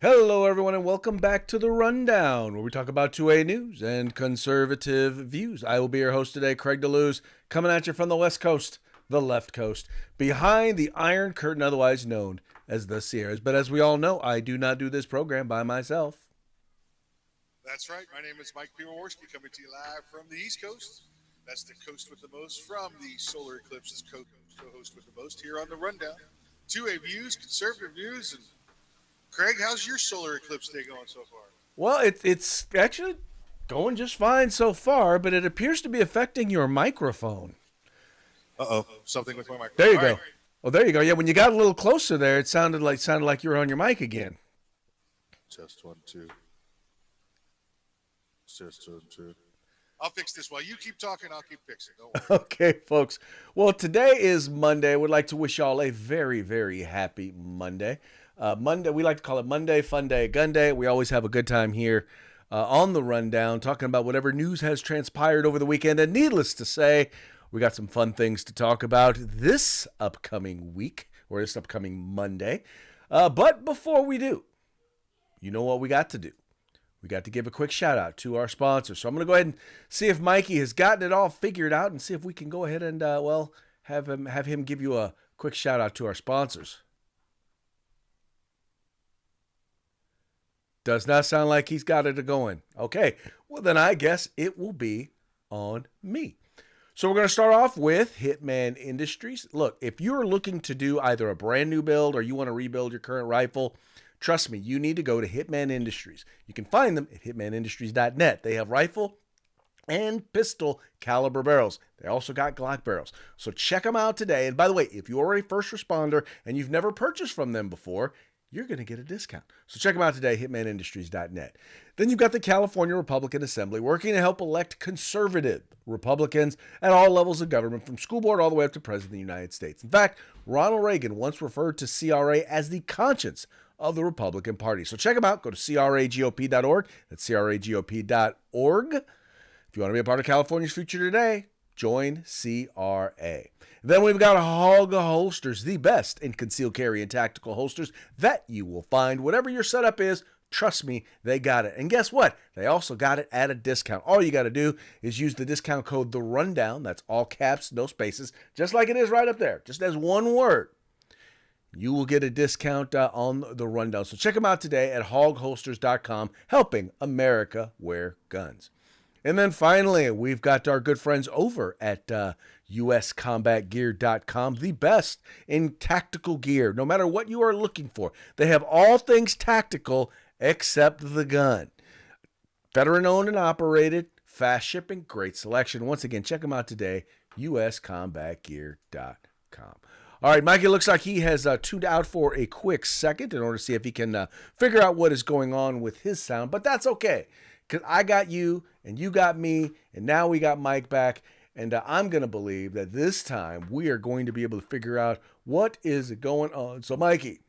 Hello, everyone, and welcome back to the Rundown, where we talk about 2A news and conservative views. I will be your host today, Craig DeLuz, coming at you from the West Coast, the left coast, behind the Iron Curtain, otherwise known as the Sierras. But as we all know, I do not do this program by myself. That's right. My name is Mike Piwowarski, coming to you live from the East Coast. That's the coast with the most from the Solar Eclipse's co-host with the most here on the Rundown. 2A views, conservative views, and Craig, how's your solar eclipse day going so far? Well, it's actually going just fine so far, but it appears to be affecting your microphone. Uh-oh, something with my microphone. There you All go. right. Oh, there you go. Yeah, when you got a little closer there, it sounded like you were on your mic again. Test 1, 2. Test 1, 2. I'll fix this while you keep talking. I'll keep fixing. Don't worry. Okay, folks. Well, today is Monday. We'd like to wish y'all a very, very happy Monday. Monday, we like to call it Monday, Fun Day, Gun Day. We always have a good time here on the Rundown, talking about whatever news has transpired over the weekend. And needless to say, we got some fun things to talk about this upcoming week, or this upcoming Monday. But before we do, you know what we got to do? We got to give a quick shout out to our sponsors. So I'm going to go ahead and see if Mikey has gotten it all figured out and see if we can go ahead and, have him give you a quick shout out to our sponsors. Does not sound like he's got it going. Okay, well then I guess it will be on me. So we're going to start off with Hitman Industries. Look, if you're looking to do either a brand new build or you want to rebuild your current rifle, trust me, you need to go to Hitman Industries. You can find them at hitmanindustries.net. They have rifle and pistol caliber barrels. They also got Glock barrels. So check them out today. And by the way, if you are a first responder and you've never purchased from them before, you're going to get a discount. So check them out today, hitmanindustries.net. Then you've got the California Republican Assembly working to help elect conservative Republicans at all levels of government, from school board all the way up to President of the United States. In fact, Ronald Reagan once referred to CRA as the conscience of the Republican Party. So check them out. Go to cragop.org. That's cragop.org. If you want to be a part of California's future today, join CRA. Then we've got Hog Holsters, the best in concealed carry and tactical holsters that you will find. Whatever your setup is, trust me, they got it. And guess what? They also got it at a discount. All you got to do is use the discount code The Rundown. That's all caps, no spaces, just like it is right up there, just as one word. You will get a discount on the Rundown. So check them out today at hogholsters.com, helping America wear guns. And then finally, we've got our good friends over at uscombatgear.com, the best in tactical gear, no matter what you are looking for. They have all things tactical except the gun. Veteran owned and operated, fast shipping, great selection. Once again, check them out today, uscombatgear.com. All right, Mikey, looks like he has tuned out for a quick second in order to see if he can figure out what is going on with his sound, but that's okay. Because I got you, and you got me, and now we got Mike back, and I'm going to believe that this time we are going to be able to figure out what is going on. So, Mikey.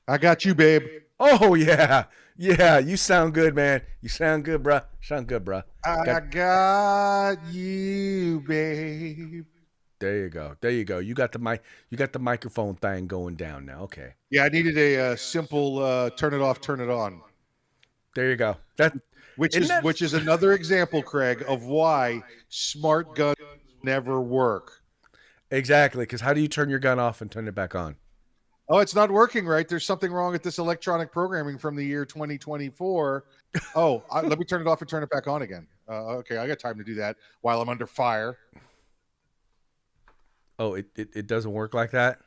I got you, babe. Oh, yeah. Yeah, you sound good, man. You sound good, bruh. Sound good, bruh. I got you, babe. There you go. There you go. You got the mic. You got the microphone thing going down now. Okay. Yeah, I needed a simple turn it off, turn it on. There you go. Which is another example, Craig, of why smart guns never work. Exactly, because how do you turn your gun off and turn it back on? Oh, it's not working right. There's something wrong with this electronic programming from the year 2024. Oh, let me turn it off and turn it back on again. Okay, I got time to do that while I'm under fire. Oh, it doesn't work like that?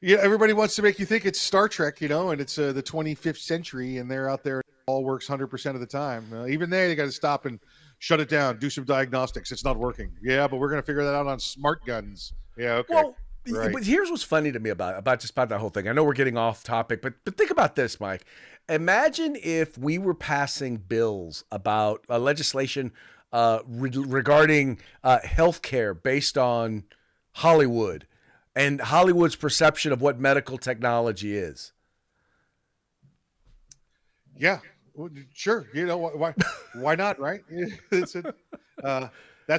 Yeah, everybody wants to make you think it's Star Trek, and it's the 25th century, and they're out there. It all works 100% of the time. Even they got to stop and shut it down, do some diagnostics. It's not working. Yeah, but we're going to figure that out on smart guns. Yeah, okay. Well, right. But here's what's funny to me about that whole thing. I know we're getting off topic, but think about this, Mike. Imagine if we were passing bills about legislation regarding healthcare based on Hollywood and Hollywood's perception of what medical technology is. Yeah, sure. Why not, right? That's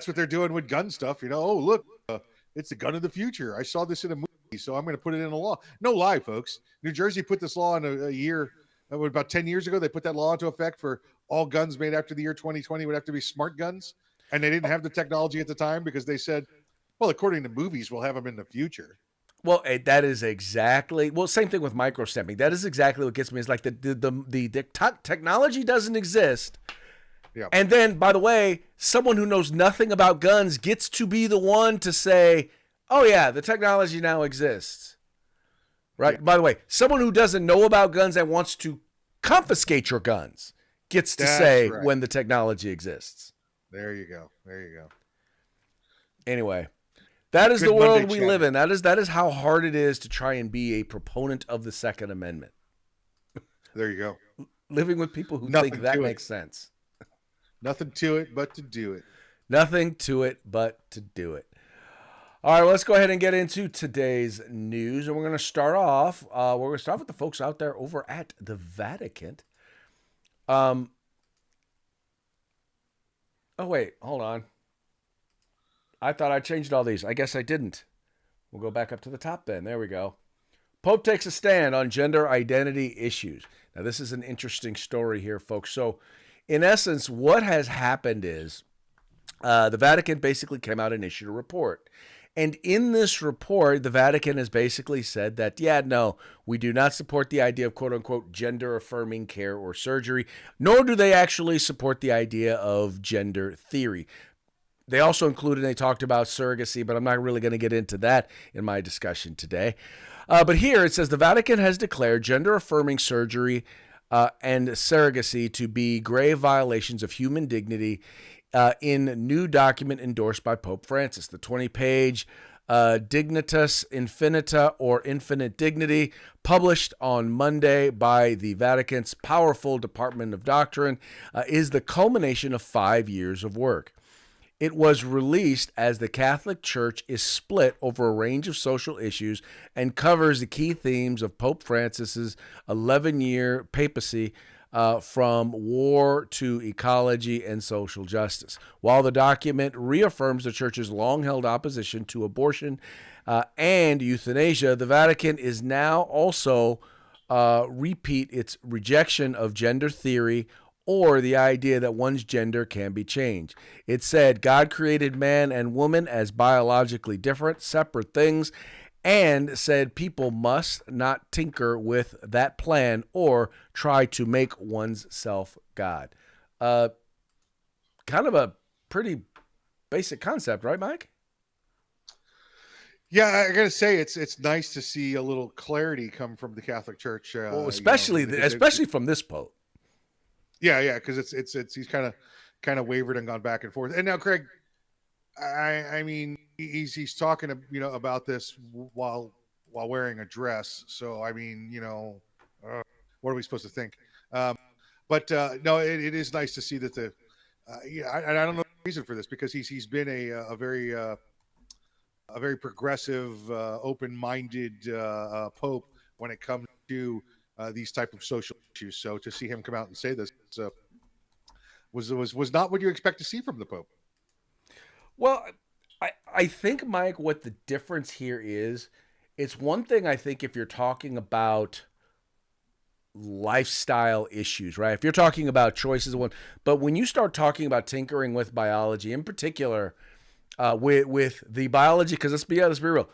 what they're doing with gun stuff. Oh, look, it's the gun of the future. I saw this in a movie. so I'm going to put it in a law. No lie, folks. New Jersey put this law in a year, about 10 years ago. They put that law into effect for all guns made after the year 2020 would have to be smart guns. And they didn't have the technology at the time because they said, well, according to movies, we'll have them in the future. Well, that is exactly, well, same thing with microstepping. That is exactly what gets me. Is like the technology doesn't exist. Yeah. And then, by the way, someone who knows nothing about guns gets to be the one to say, oh, yeah, the technology now exists. Right? Yeah. By the way, someone who doesn't know about guns and wants to confiscate your guns gets to say when the technology exists. There you go. There you go. Anyway, that is the world we live in. That is how hard it is to try and be a proponent of the Second Amendment. There you go. Living with people who think that makes sense. Nothing to it but to do it. Nothing to it but to do it. All right, well, let's go ahead and get into today's news. And we're going to start off. With the folks out there over at the Vatican. Oh, wait, hold on. I thought I changed all these. I guess I didn't. We'll go back up to the top then. There we go. Pope takes a stand on gender identity issues. Now, this is an interesting story here, folks. So, in essence, what has happened is the Vatican basically came out and issued a report. And in this report, the Vatican has basically said that, yeah, no, we do not support the idea of quote-unquote gender-affirming care or surgery, nor do they actually support the idea of gender theory. They also included, they talked about surrogacy, but I'm not really going to get into that in my discussion today. But here it says the Vatican has declared gender-affirming surgery and surrogacy to be grave violations of human dignity in new document endorsed by Pope Francis. The 20-page Dignitas Infinita or Infinite Dignity, published on Monday by the Vatican's powerful Department of Doctrine, is the culmination of 5 years of work. It was released as the Catholic Church is split over a range of social issues and covers the key themes of Pope Francis's 11-year papacy, from war to ecology and social justice. While the document reaffirms the Church's long-held opposition to abortion and euthanasia, the Vatican is now also repeat its rejection of gender theory or the idea that one's gender can be changed. It said God created man and woman as biologically different, separate things, and said people must not tinker with that plan or try to make one's self God. Kind of a pretty basic concept, right, Mike? Yeah, I gotta say it's nice to see a little clarity come from the Catholic Church. Well, especially from this Pope. Yeah, because it's he's kind of wavered and gone back and forth. And now, Craig, I mean, he's talking about this while wearing a dress. So I mean, what are we supposed to think? But no, it is nice to see that I don't know the reason for this, because he's been a very progressive, open-minded Pope when it comes to these type of social issues. So to see him come out and say this was not what you expect to see from the Pope. Well, I think, Mike, what the difference here is, it's one thing, I think, if you're talking about lifestyle issues, right? If you're talking about choices, but when you start talking about tinkering with biology, in particular, with the biology, because let's be real.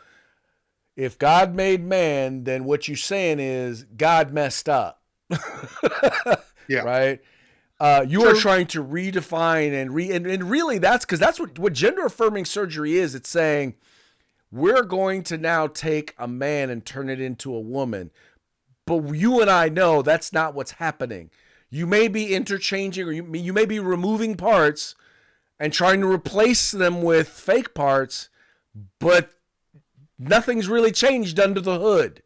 If God made man, then what you're saying is God messed up. Yeah. Right? You are trying to redefine and really that's because that's what gender affirming surgery is. It's saying we're going to now take a man and turn it into a woman. But you and I know that's not what's happening. You may be interchanging, or you may be removing parts and trying to replace them with fake parts, but nothing's really changed under the hood.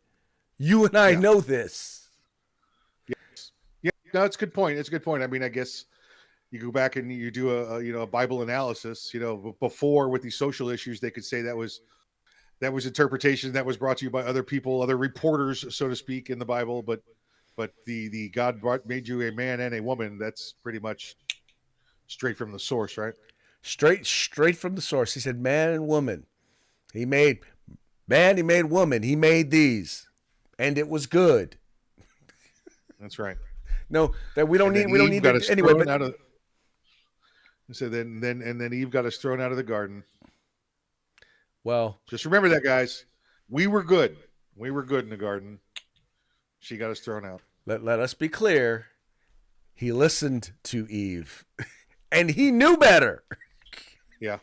You and I know this. Yes. Yeah, no, it's a good point. It's a good point. I mean, I guess you go back and you do a Bible analysis. Before, with these social issues, they could say that was interpretation that was brought to you by other people, other reporters, so to speak, in the Bible. But the God made you a man and a woman. That's pretty much straight from the source, right? Straight from the source. He said man and woman. He made Man, he made woman. He made these, and it was good. That's right. No, that we don't need. We don't need to to anyway. But out of, so then Eve got us thrown out of the garden. Well, just remember that, guys. We were good. We were good in the garden. She got us thrown out. Let us be clear. He listened to Eve, and he knew better. Yeah.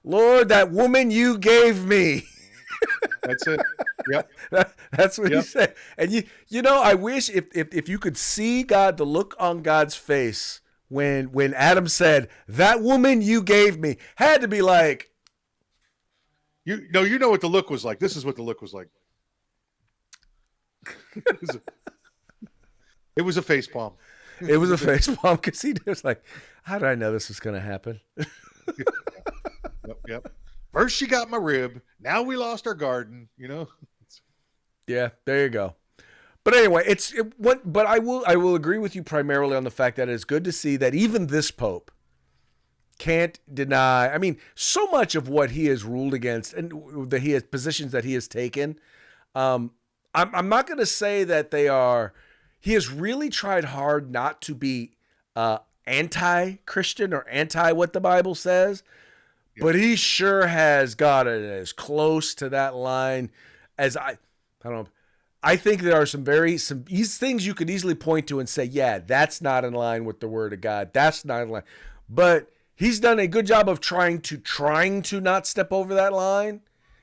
Lord, that woman you gave me. That's it. Yep. That's what he said. And you know, I wish if you could see God, the look on God's face when Adam said, that woman you gave me, had to be like, you know what the look was like. This is what the look was like. It was a face palm. It was a face palm because he was like, how did I know this was going to happen? Yep. First she got my rib. Now we lost our garden. Yeah, there you go. But anyway, but I will agree with you primarily on the fact that it's good to see that even this Pope can't deny. I mean, so much of what he has ruled against and that he has positions that he has taken. I'm not going to say that they are. He has really tried hard not to be anti-Christian or anti what the Bible says, but he sure has got it as close to that line as I don't know. I think there are some things you could easily point to and say, yeah, that's not in line with the Word of God. That's not in line. But he's done a good job of trying to not step over that line,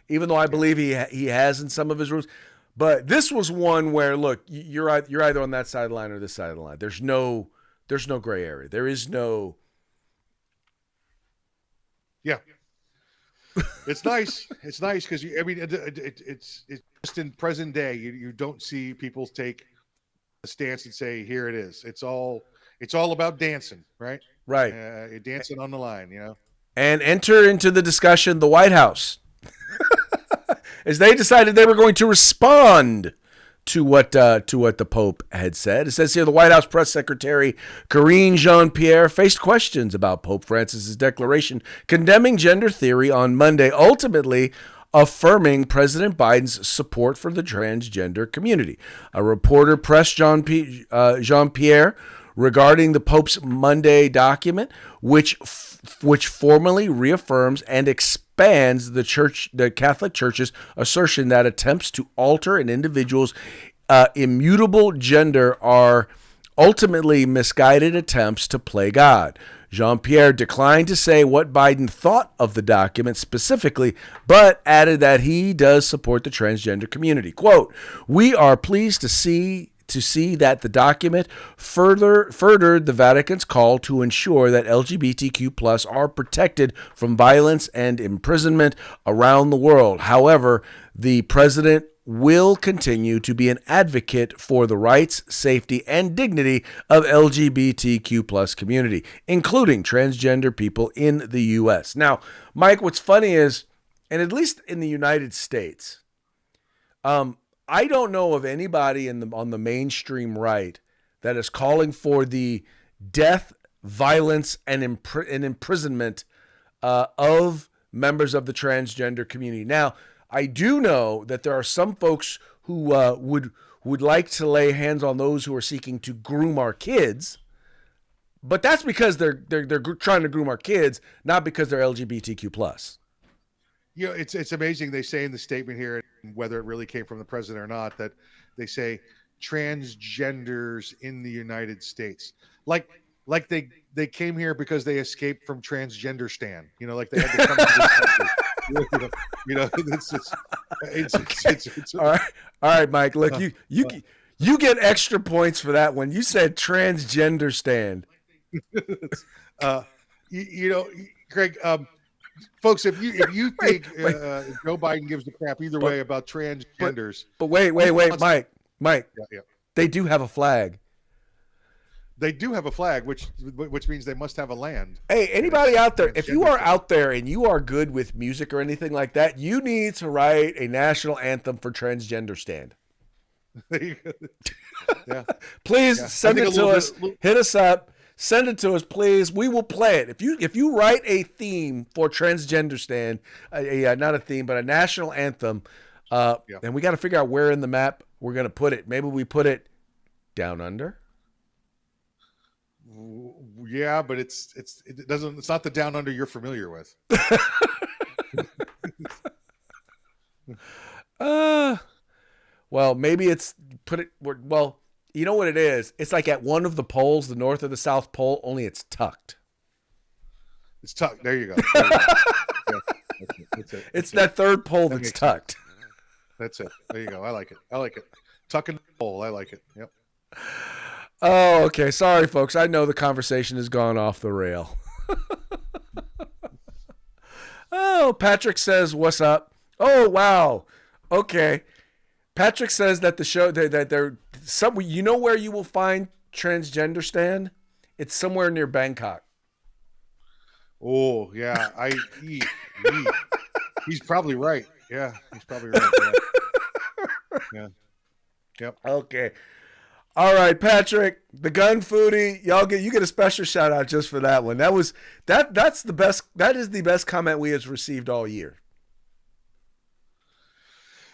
even though I believe he has in some of his rules. But this was one where, look, you're either on that side of the line or this side of the line. There's no gray area. There is no. Yeah. It's nice. It's nice because it's just in present day. You don't see people take a stance and say, here it is. It's all about dancing, right? Right. You're dancing on the line, And enter into the discussion the White House. As they decided they were going to respond to what the Pope had said. It says here the White House press secretary Karine Jean-Pierre faced questions about Pope Francis's declaration condemning gender theory on Monday, ultimately affirming President Biden's support for the transgender community. A reporter pressed Jean-Pierre regarding the Pope's Monday document, which formally reaffirms and expands the Catholic Church's assertion that attempts to alter an individual's immutable gender are ultimately misguided attempts to play God. Jean-Pierre declined to say what Biden thought of the document specifically, but added that he does support the transgender community. Quote, "We are pleased to see that the document furthered the Vatican's call to ensure that LGBTQ+ are protected from violence and imprisonment around the world. However, the president will continue to be an advocate for the rights, safety, and dignity of LGBTQ+ community, including transgender people in the U.S." Now, Mike, what's funny is, and at least in the United States, I don't know of anybody on the mainstream right that is calling for the death, violence, and imprisonment of members of the transgender community. Now, I do know that there are some folks who would like to lay hands on those who are seeking to groom our kids, but that's because they're trying to groom our kids, not because they're LGBTQ+. It's amazing. They say in the statement here, whether it really came from the president or not, that they say transgenders in the United States, like they came here because they escaped from transgender stand. Like they had to come to this country. It's all right, Mike. Look, you get extra points for that one. You said transgender stand. Craig. Folks, if you think Joe Biden gives a crap either way about transgenders, but wait, Mike, yeah. They do have a flag. They do have a flag, which means they must have a land. Hey, anybody out there, if you are out there and you are good with music or anything like that, you need to write a national anthem for transgender stand. Yeah. Please send it to us. Hit us up. Send it to us, please. We will play it. If you write a theme for Transgender Stand, not a theme, but a national anthem, and we got to figure out where in the map we're going to put it. Maybe we put it down under. Yeah, but it's not the down under you're familiar with. Well, maybe it's well, you know what it is? It's like at one of the poles, the North or the South Pole, only it's tucked. It's tucked. There you go. There you go. Yeah, that's it. It's that third pole that's tucked. Sense. That's it. There you go. I like it. Tucking the pole. I like it. Yep. Oh, okay. Sorry, folks. I know the conversation has gone off the rail. Oh, Patrick says, "What's up?" Oh, wow. Okay. Patrick says that the show that they're some. You know where you will find Transgender Stand? It's somewhere near Bangkok. Oh yeah, he's probably right. Yeah, he's probably right. Yeah. Yep. Okay. All right, Patrick, the gun foodie. You get a special shout out just for that one. That's the best. That is the best comment we have received all year.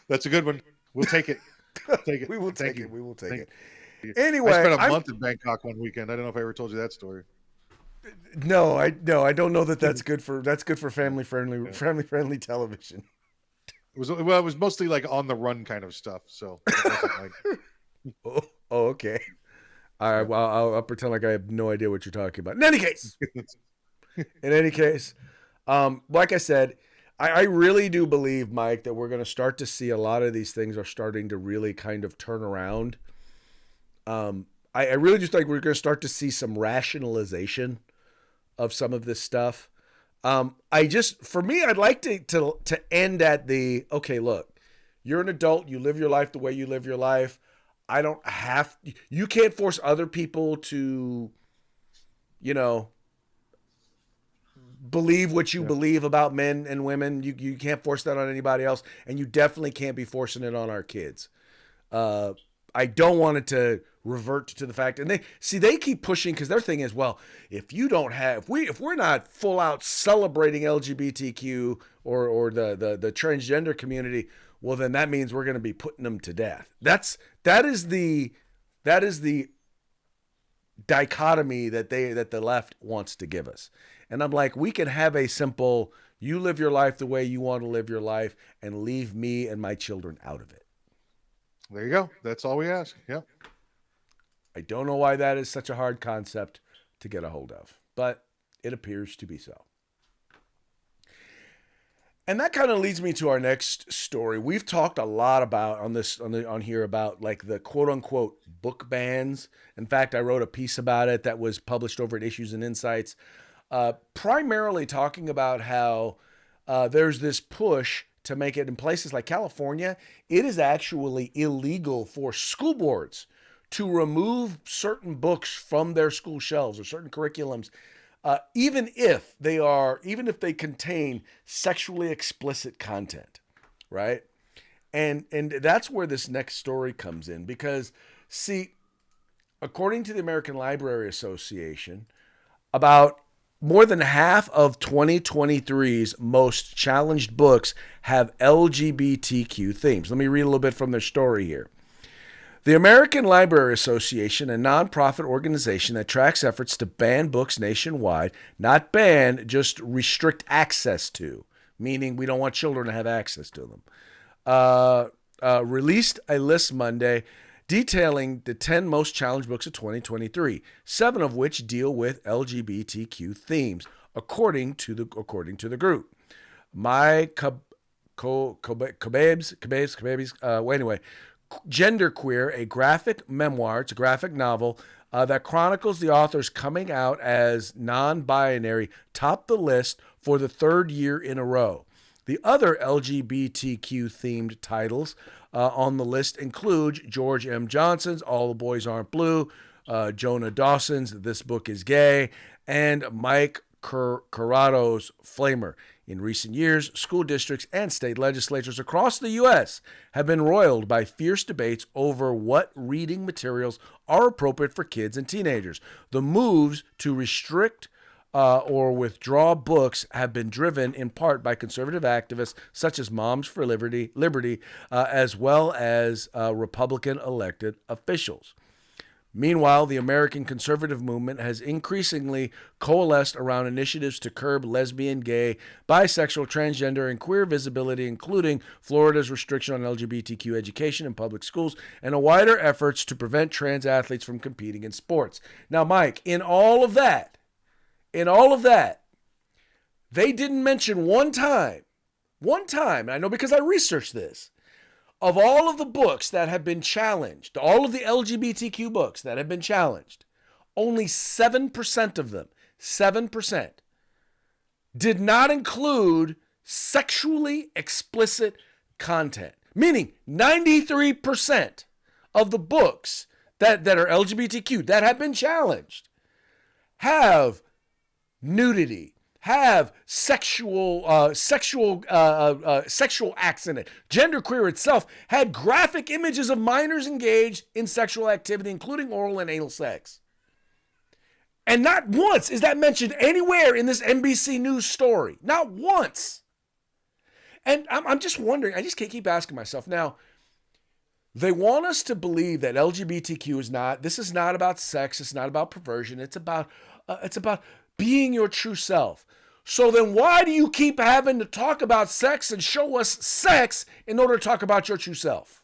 That's a good one. We'll take it. We will take it. We will take it. You. Anyway, I spent a month in Bangkok one weekend. I don't know if I ever told you that story. No, I don't know that's good for family friendly television. It was mostly like on the run kind of stuff. So it wasn't like... okay. All right. Well, I'll pretend like I have no idea what you're talking about. In any case, like I said, I really do believe, Mike, that we're going to start to see a lot of these things are starting to really kind of turn around. I really just think we're going to start to see some rationalization of some of this stuff. For me, I'd like to end at the, okay, look, you're an adult. You live your life the way you live your life. You can't force other people to, believe what you believe about men and women. You can't force that on anybody else. And you definitely can't be forcing it on our kids. I don't want it to revert to the fact, and they keep pushing because their thing is, well, if we're not full out celebrating LGBTQ or the transgender community, well, then that means we're going to be putting them to death. That is the dichotomy that the left wants to give us. And I'm like, we can have a simple, you live your life the way you want to live your life and leave me and my children out of it. There you go. That's all we ask. Yep. I don't know why that is such a hard concept to get a hold of, but it appears to be so. And that kind of leads me to our next story. We've talked a lot about on here about like the quote unquote book bans. In fact, I wrote a piece about it that was published over at Issues and Insights, primarily talking about how there's this push to make it in places like California. It is actually illegal for school boards to remove certain books from their school shelves or certain curriculums, even if they contain sexually explicit content, right? And that's where this next story comes in, because see, according to the American Library Association, about more than half of 2023's most challenged books have LGBTQ themes. Let me read a little bit from their story here. The American Library Association, a nonprofit organization that tracks efforts to ban books nationwide, not ban, just restrict access to, meaning we don't want children to have access to them, released a list Monday detailing the 10 most challenged books of 2023, 7 of which deal with LGBTQ themes, according to the group. Anyway, Genderqueer, a graphic memoir, it's a graphic novel that chronicles the author's coming out as non-binary, topped the list for the 3rd year in a row. The other LGBTQ-themed titles on the list include George M. Johnson's All the Boys Aren't Blue, Jonah Dawson's This Book is Gay, and Mike Colorado's flamer. In recent years, school districts and state legislatures across the U.S. have been roiled by fierce debates over what reading materials are appropriate for kids and teenagers. The moves to restrict or withdraw books have been driven in part by conservative activists such as Moms for Liberty, as well as Republican elected officials. Meanwhile, the American conservative movement has increasingly coalesced around initiatives to curb lesbian, gay, bisexual, transgender, and queer visibility, including Florida's restriction on LGBTQ education in public schools and a wider efforts to prevent trans athletes from competing in sports. Now, Mike, in all of that, they didn't mention one time, and I know because I researched this, of all of the books that have been challenged, all of the LGBTQ books that have been challenged, only 7% of them, 7%, did not include sexually explicit content. Meaning 93% of the books that are LGBTQ that have been challenged have nudity, have sexual acts in it. Genderqueer itself had graphic images of minors engaged in sexual activity, including oral and anal sex. And not once is that mentioned anywhere in this NBC News story. Not once. And I'm just wondering, I just can't keep asking myself. Now, they want us to believe that LGBTQ this is not about sex, it's not about perversion, it's about being your true self. So then why do you keep having to talk about sex and show us sex in order to talk about your true self?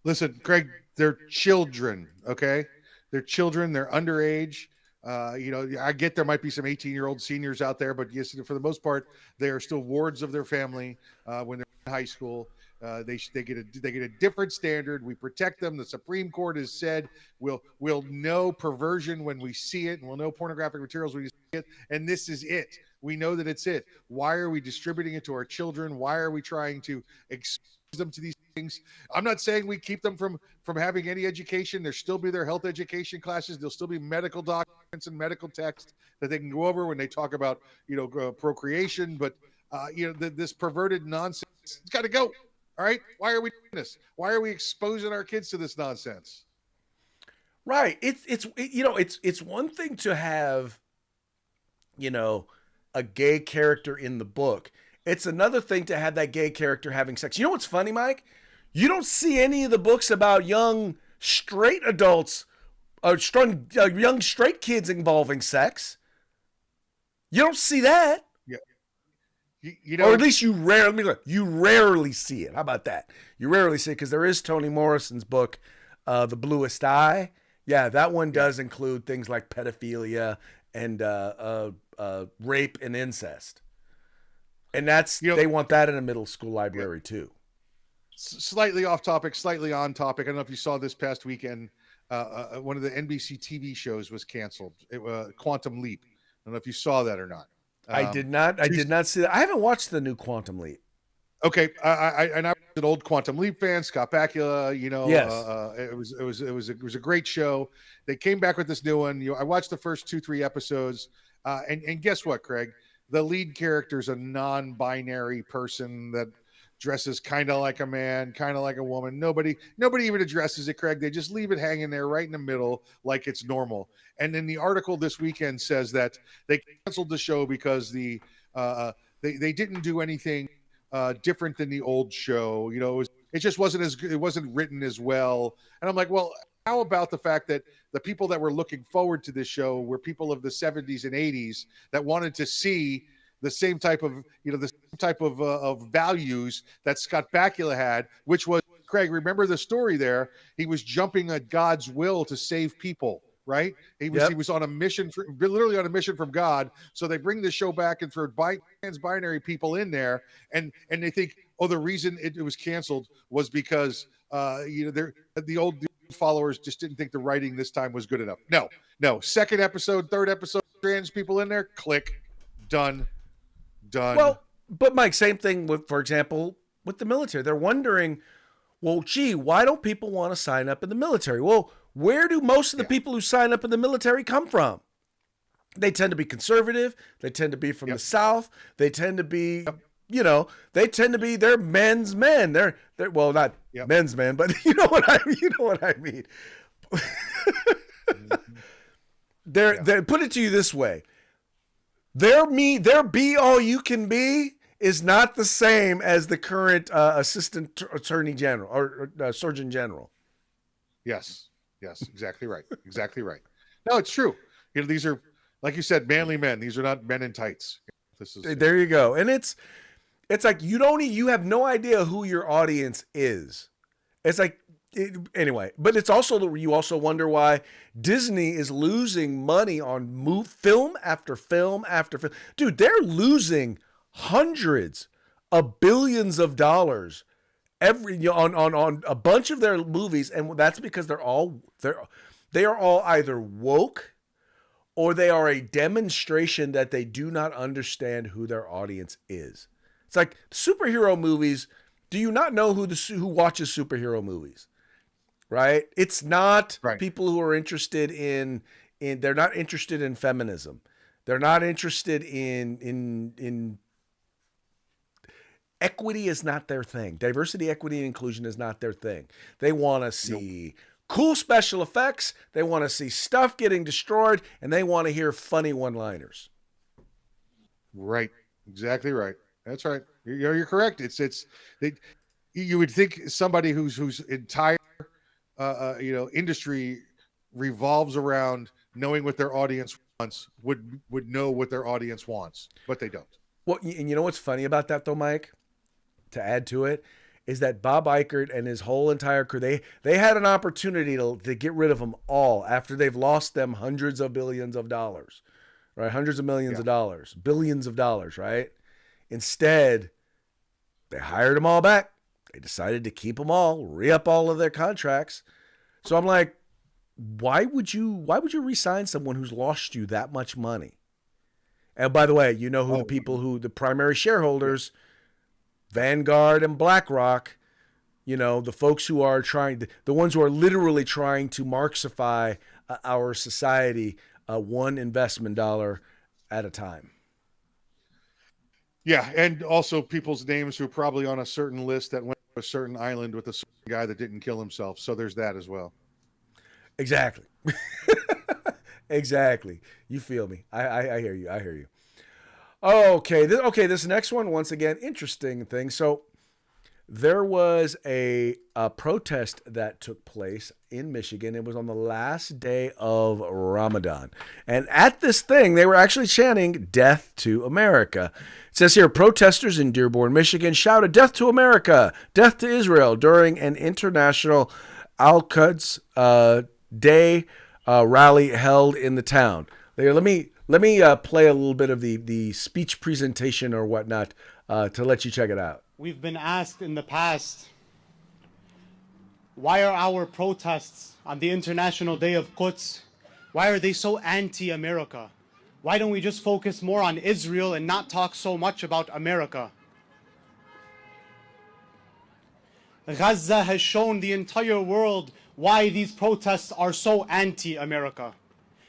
Listen, Craig, they're children, okay? They're children, they're underage. I get there might be some 18-year-old seniors out there, but yes, for the most part, they are still wards of their family when they're in high school. They get a different standard. We protect them. The Supreme Court has said we'll know perversion when we see it, and we'll know pornographic materials when we see it. And this is it. We know that it's it. Why are we distributing it to our children? Why are we trying to expose them to these things? I'm not saying we keep them from having any education. There'll still be their health education classes. There'll still be medical documents and medical text that they can go over when they talk about procreation. But this perverted nonsense, it's got to go. All right. Why are we doing this? Why are we exposing our kids to this nonsense? Right. It's one thing to have, a gay character in the book. It's another thing to have that gay character having sex. You know what's funny, Mike? You don't see any of the books about young straight adults or young straight kids involving sex. You don't see that. Or at least you rarely see it. How about that? You rarely see it because there is Toni Morrison's book, The Bluest Eye. Yeah, that one does include things like pedophilia and rape and incest. And that's they want that in a middle school library too. Slightly off topic, slightly on topic. I don't know if you saw this past weekend. One of the NBC TV shows was canceled. Quantum Leap. I don't know if you saw that or not. I did not see that. I haven't watched the new Quantum Leap. Okay, I'm an old Quantum Leap fan, Scott Bakula. Yes. It was a great show. They came back with this new one. I watched the first 2-3 episodes, and guess what, Craig? The lead character is a non-binary person that dresses kind of like a man, kind of like a woman. Nobody even addresses it, Craig. They just leave it hanging there right in the middle like it's normal. And then the article this weekend says that they canceled the show because they didn't do anything different than the old show. It just it wasn't written as well. And I'm like, well, how about the fact that the people that were looking forward to this show were people of the 70s and 80s that wanted to see the same type of of values that Scott Bakula had, which was, Craig, remember the story there? He was jumping at God's will to save people, right? He was on a mission, literally on a mission from God. So they bring the show back and throw trans-binary people in there, and they think, the reason it was canceled was because the old followers just didn't think the writing this time was good enough. No. Second episode, third episode, trans people in there, click, done. Well, but Mike, same thing with, for example, with the military. They're wondering, well, gee, why don't people want to sign up in the military? Well, where do most of the people who sign up in the military come from? They tend to be conservative. They tend to be from the South. They tend to be, they're men's men. They're well, not men's men, but you know what I mean. They're put it to you this way. Their be all you can be is not the same as the current assistant attorney general or surgeon general. Yes, exactly right. Exactly right. No, it's true. These are, like you said, manly men. These are not men in tights. There you go. And it's like you have no idea who your audience is. It's like anyway, but it's also, you also wonder why Disney is losing money on film after film after film. Dude, they're losing hundreds of billions of dollars on a bunch of their movies, and that's because they are all either woke or they are a demonstration that they do not understand who their audience is. It's like superhero movies. Do you not know who watches superhero movies? Right? It's not people who are interested in they're not interested in feminism. They're not interested in equity is not their thing. Diversity, equity, and inclusion is not their thing. They want to see cool special effects. They want to see stuff getting destroyed, and they want to hear funny one-liners. Right. Exactly right. That's right. You're correct. You would think somebody whose entire industry revolves around knowing what their audience wants would know what their audience wants, but they don't. Well, and you know what's funny about that though, Mike? To add to it, is that Bob Iger and his whole entire crew, they had an opportunity to get rid of them all after they've lost them hundreds of billions of dollars, right? Hundreds of millions of dollars, billions of dollars, right? Instead, they hired them all back. They decided to keep them all, re-up all of their contracts. So I'm like, why would you re-sign someone who's lost you that much money? And by the way, you know who the primary shareholders, Vanguard and BlackRock, the folks who are the ones who are literally trying to Marxify our society, one investment dollar at a time. Yeah, and also people's names who are probably on a certain list that went to a certain island with a certain guy that didn't kill himself. So there's that as well. Exactly. Exactly. You feel me. I hear you. Okay. This next one, once again, interesting thing. So there was a protest that took place in Michigan. It was on the last day of Ramadan. And at this thing, they were actually chanting "Death to America." It says here, protesters in Dearborn, Michigan shouted "Death to America! Death to Israel" during an international Al-Quds Day rally held in the town. Let me play a little bit of the speech presentation or whatnot to let you check it out. We've been asked in the past, why are our protests on the International Day of Quds, why are they so anti-America? Why don't we just focus more on Israel and not talk so much about America? Gaza has shown the entire world why these protests are so anti-America.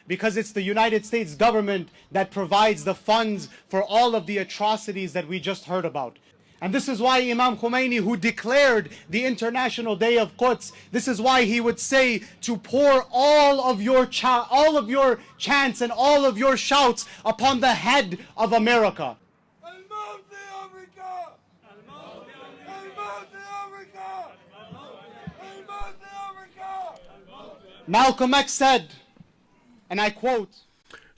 Because it's the United States government that provides the funds for all of the atrocities that we just heard about. And this is why Imam Khomeini, who declared the International Day of Quds, this is why he would say to pour all of your chants and all of your shouts upon the head of America. Malcolm X said, and I quote,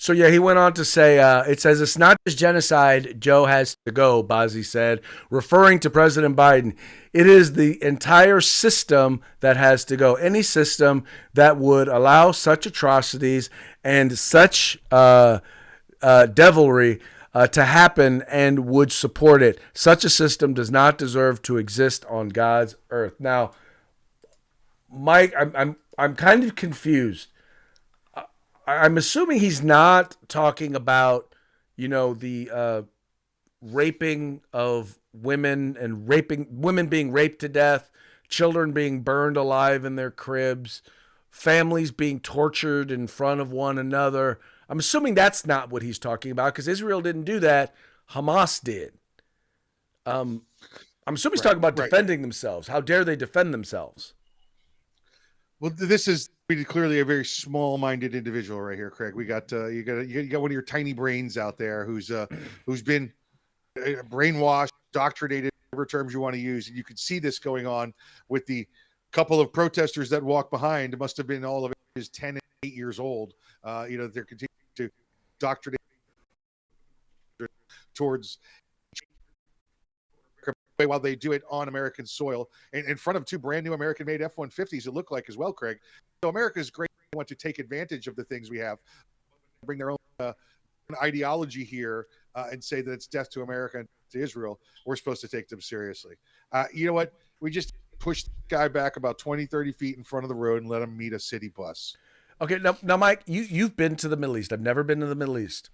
So yeah, he went on to say, it says, "It's not just genocide, Joe has to go," Bazzi said, referring to President Biden. "It is the entire system that has to go. Any system that would allow such atrocities and such devilry to happen and would support it. Such a system does not deserve to exist on God's earth." Now, Mike, I'm kind of confused. I'm assuming he's not talking about, the raping of women and women being raped to death, children being burned alive in their cribs, families being tortured in front of one another. I'm assuming that's not what he's talking about because Israel didn't do that. Hamas did. I'm assuming he's talking about defending themselves. How dare they defend themselves? Well, this is clearly a very small-minded individual right here, Craig. We got you got one of your tiny brains out there who's been brainwashed, indoctrinated, whatever terms you want to use. And you can see this going on with the couple of protesters that walk behind. It must have been all of ages 10 and 8 years old. They're continuing to indoctrinate towards while they do it on American soil in front of two brand new American-made F-150s. It looked like as well, Craig. So America's great. They want to take advantage of the things we have, bring their own ideology here, and say that it's death to America and to Israel. We're supposed to take them seriously. You know what? We just push the guy back about 20, 30 feet in front of the road and let him meet a city bus. Okay, now, Mike, you've been to the Middle East. I've never been to the Middle East.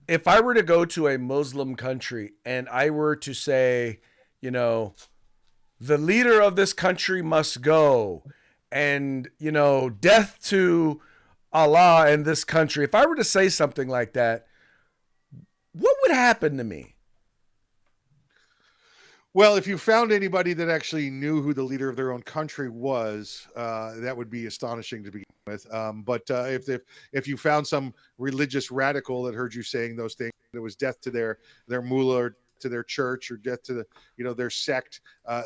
If I were to go to a Muslim country and I were to say, the leader of this country must go, and, death to Allah and this country, if I were to say something like that, what would happen to me? Well, if you found anybody that actually knew who the leader of their own country was, that would be astonishing to begin with. But if you found some religious radical that heard you saying those things, it was death to their mullah, or to their church, or death to their sect,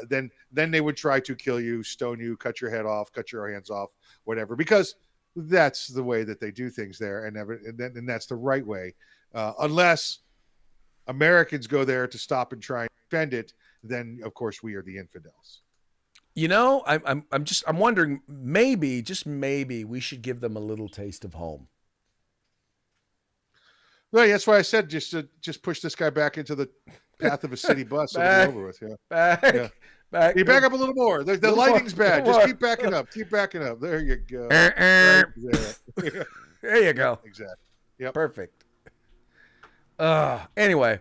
then they would try to kill you, stone you, cut your head off, cut your hands off, whatever, because that's the way that they do things there, and that's the right way, unless Americans go there to stop and try and defend it. Then of course we are the infidels. I'm wondering, maybe, just maybe, we should give them a little taste of home. Well, that's why I said just push this guy back into the path of a city bus and over with. Back. You back up a little more. The lighting's bad. Just keep backing up. Keep backing up. There you go. Right there. There you go. Exactly. Yep. Perfect. Anyway,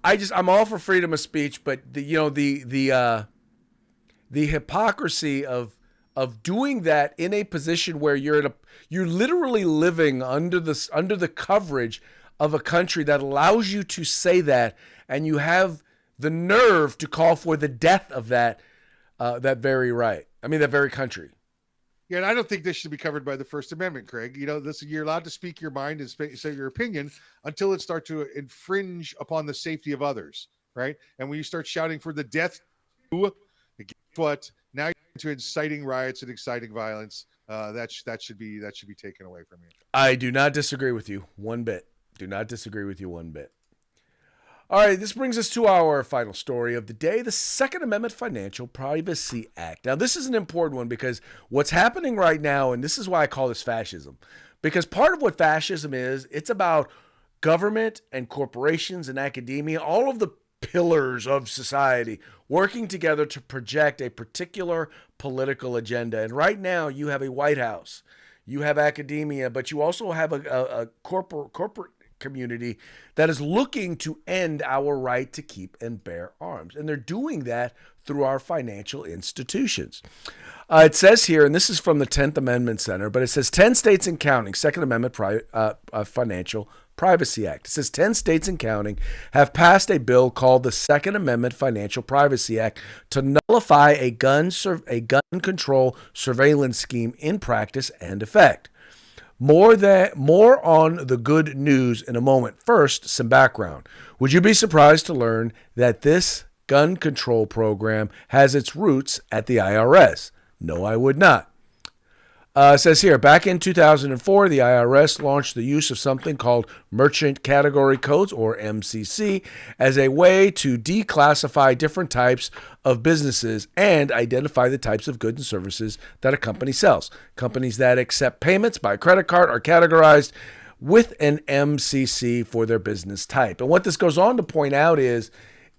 I'm all for freedom of speech, but the hypocrisy of doing that in a position where you're literally living under the coverage of a country that allows you to say that, and you have the nerve to call for the death of that very country. Yeah, and I don't think this should be covered by the First Amendment, Craig. You're allowed to speak your mind and say your opinion until it starts to infringe upon the safety of others, right? And when you start shouting for the death, guess what? Now you're into inciting riots and exciting violence. That should be taken away from you. I do not disagree with you one bit. Do not disagree with you one bit. All right, this brings us to our final story of the day, the Second Amendment Financial Privacy Act. Now, this is an important one because what's happening right now, and this is why I call this fascism, because part of what fascism is, it's about government and corporations and academia, all of the pillars of society working together to project a particular political agenda. And right now, you have a White House, you have academia, but you also have a corporate community that is looking to end our right to keep and bear arms. And they're doing that through our financial institutions. It says here, and this is from the 10th Amendment Center, but it says 10 states and counting, Second Amendment Financial Privacy Act. It says 10 states and counting have passed a bill called the Second Amendment Financial Privacy Act to nullify a gun control surveillance scheme in practice and effect. More on the good news in a moment. First, some background. Would you be surprised to learn that this gun control program has its roots at the IRS? No, I would not. It says here, back in 2004, the IRS launched the use of something called Merchant Category Codes, or MCC, as a way to declassify different types of businesses and identify the types of goods and services that a company sells. Companies that accept payments by credit card are categorized with an MCC for their business type. And what this goes on to point out is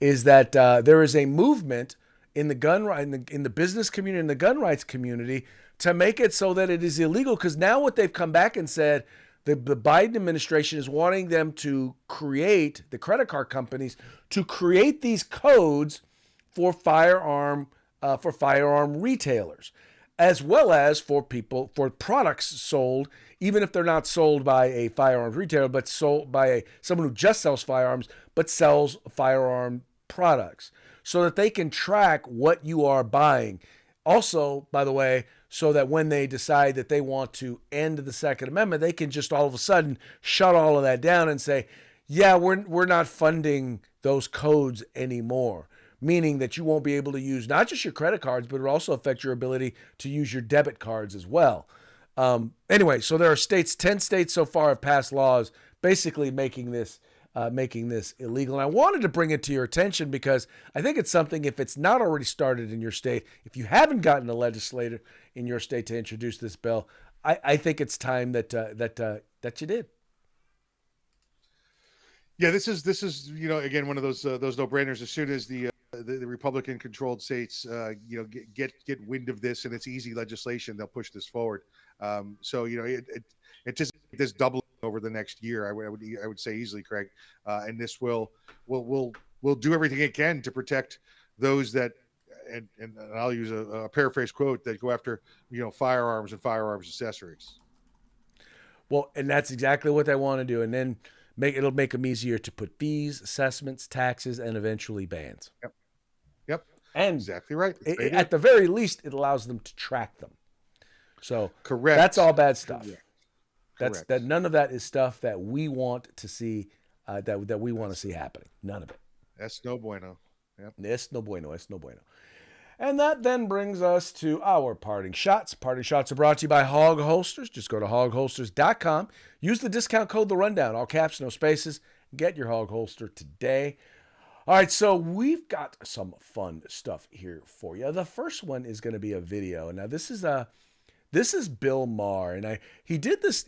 that there is a movement in the business community, in the gun rights community, to make it so that it is illegal, because now what they've come back and said, the Biden administration is wanting them to create, the credit card companies, to create these codes for firearm retailers. as well as for products sold, even if they're not sold by a firearms retailer, but sold by someone who just sells firearms, but sells firearm products, so that they can track what you are buying. Also, by the way, so that when they decide that they want to end the Second Amendment, they can just all of a sudden shut all of that down and say, yeah, we're not funding those codes anymore. Meaning that you won't be able to use not just your credit cards, but it will also affect your ability to use your debit cards as well. Anyway, so there are 10 states so far have passed laws basically making this illegal. And I wanted to bring it to your attention because I think it's something, if it's not already started in your state, if you haven't gotten a legislator in your state to introduce this bill, I think it's time that you did. Yeah, this is again one of those no-brainers. As soon as the Republican-controlled states get wind of this and it's easy legislation, they'll push this forward. So it just this doubling over the next year. I would say easily, Craig, and this will do everything it can to protect those that, and I'll use a paraphrase quote, that go after firearms and firearms accessories. Well, and that's exactly what they want to do, and then it'll make them easier to put fees, assessments, taxes, and eventually bans. Yep. And exactly right. At the very least, it allows them to track them. So correct. That's all bad stuff. Correct. That none of that is stuff that we want to see. That we want to see happening. None of it. That's no bueno. Yep. Es no bueno. Es no bueno. And that then brings us to our parting shots. Parting shots are brought to you by Hog Holsters. Just go to hogholsters.com. Use the discount code The Rundown, all caps, no spaces. Get your Hog Holster today. All right, so we've got some fun stuff here for you. The first one is going to be a video. Now, this is Bill Maher, and he did this.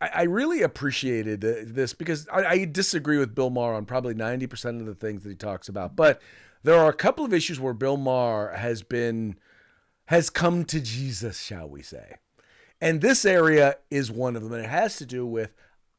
I really appreciated this because I disagree with Bill Maher on probably 90% of the things that he talks about, but there are a couple of issues where Bill Maher has come to Jesus, shall we say. And this area is one of them, and it has to do with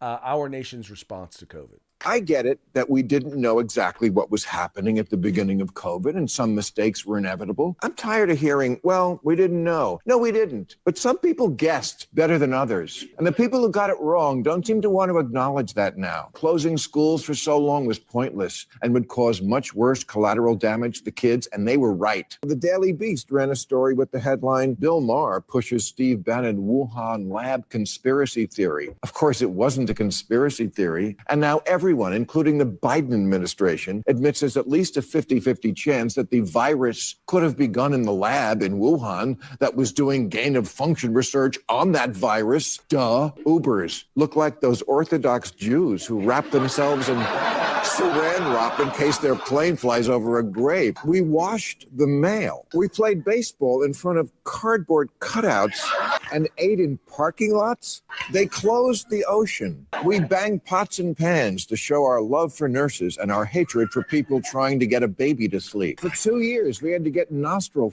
our nation's response to COVID. I get it that we didn't know exactly what was happening at the beginning of COVID and some mistakes were inevitable. I'm tired of hearing, well, we didn't know. No, we didn't. But some people guessed better than others. And the people who got it wrong don't seem to want to acknowledge that now. Closing schools for so long was pointless and would cause much worse collateral damage to kids, and they were right. The Daily Beast ran a story with the headline, Bill Maher pushes Steve Bannon Wuhan lab conspiracy theory. Of course, it wasn't a conspiracy theory. And now everyone, including the Biden administration, admits there's at least a 50-50 chance that the virus could have begun in the lab in Wuhan that was doing gain-of-function research on that virus. Duh. Ubers look like those Orthodox Jews who wrap themselves in saran wrap in case their plane flies over a grave. We washed the mail. We played baseball in front of cardboard cutouts and ate in parking lots. They closed the ocean. We banged pots and pans to show our love for nurses and our hatred for people trying to get a baby to sleep. For 2 years, we had to get nostril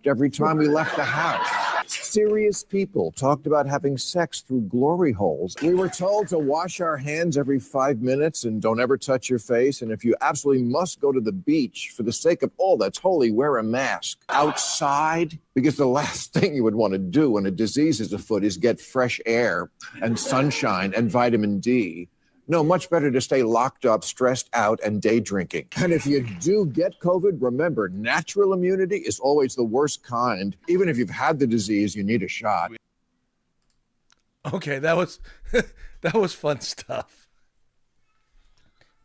every time we left the house. Serious people talked about having sex through glory holes. We were told to wash our hands every 5 minutes and don't ever touch your face. And if you absolutely must go to the beach, for the sake of all that's holy, wear a mask. Outside, because the last thing you would want to do when a disease is afoot is get fresh air and sunshine and vitamin D. No, much better to stay locked up, stressed out, and day drinking. And if you do get COVID, remember, natural immunity is always the worst kind. Even if you've had the disease, you need a shot. Okay, that was fun stuff.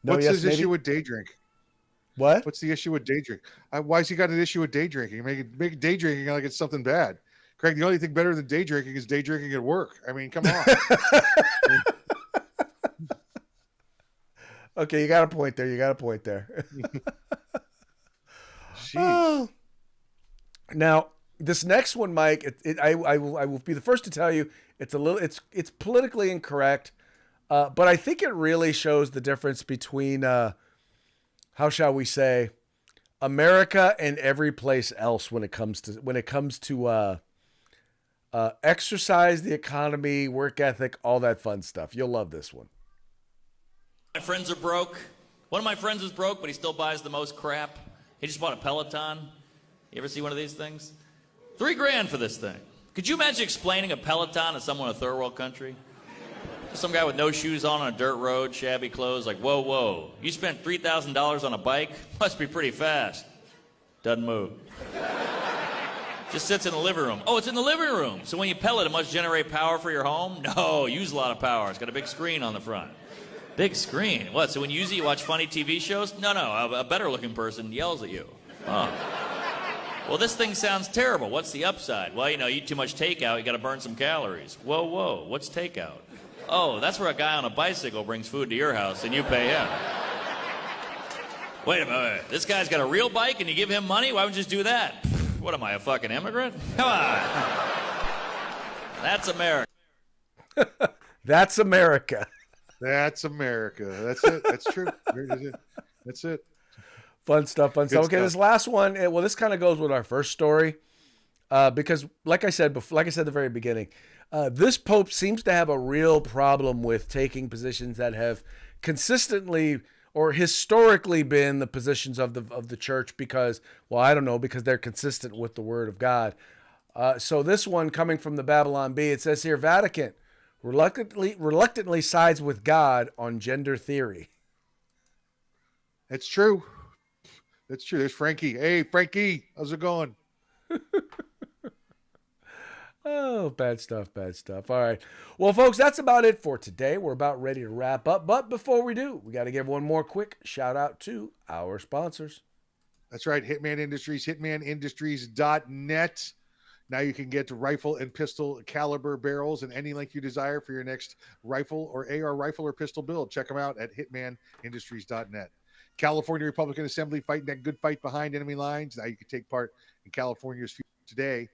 What's his issue with day drink? What? What's the issue with day drink? Why's he got an issue with day drinking? Make day drinking like it's something bad. Craig, the only thing better than day drinking is day drinking at work. I mean, come on. Okay, you got a point there. Jeez. Oh. Now, this next one, Mike, I will be the first to tell you it's politically incorrect, but I think it really shows the difference between how shall we say, America and every place else when it comes to exercise, the economy, work ethic, all that fun stuff. You'll love this one. My friends are broke. One of my friends is broke, but he still buys the most crap. He just bought a Peloton. You ever see one of these things? $3,000 for this thing. Could you imagine explaining a Peloton to someone in a third world country? Some guy with no shoes on a dirt road, shabby clothes, like, whoa, you spent $3,000 on a bike? Must be pretty fast. Doesn't move. Just sits in the living room. Oh, it's in the living room. So when you pellet, it must generate power for your home? No, use a lot of power. It's got a big screen on the front. Big screen? What, so when you use it, you watch funny TV shows? No, a better looking person yells at you. Oh. Well, this thing sounds terrible. What's the upside? Well, you eat too much takeout, you got to burn some calories. Whoa, what's takeout? Oh, that's where a guy on a bicycle brings food to your house and you pay him. Wait a minute, this guy's got a real bike and you give him money? Why would you just do that? What am I, a fucking immigrant? Come on. That's America. That's America. That's America. That's it. That's true. That's it. Fun stuff. Okay, stuff. This last one. Well, this kind of goes with our first story, because, like I said at the very beginning, this pope seems to have a real problem with taking positions that have consistently or historically been the positions of the church because they're consistent with the word of God. So this one coming from the Babylon Bee, it says here, Vatican reluctantly sides with God on gender theory. That's true. That's true. There's Frankie. Hey, Frankie, how's it going? Oh, bad stuff. All right. Well, folks, that's about it for today. We're about ready to wrap up. But before we do, we got to give one more quick shout out to our sponsors. That's right. Hitman Industries, hitmanindustries.net. Now you can get rifle and pistol caliber barrels in any length you desire for your next rifle or AR rifle or pistol build. Check them out at hitmanindustries.net. California Republican Assembly fighting that good fight behind enemy lines. Now you can take part in California's future today.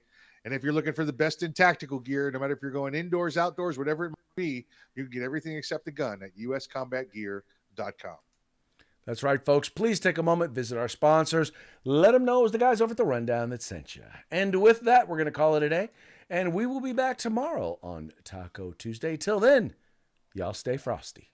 And if you're looking for the best in tactical gear, no matter if you're going indoors, outdoors, whatever it might be, you can get everything except the gun at uscombatgear.com. That's right, folks. Please take a moment, visit our sponsors. Let them know it was the guys over at the Rundown that sent you. And with that, we're going to call it a day. And we will be back tomorrow on Taco Tuesday. Till then, y'all stay frosty.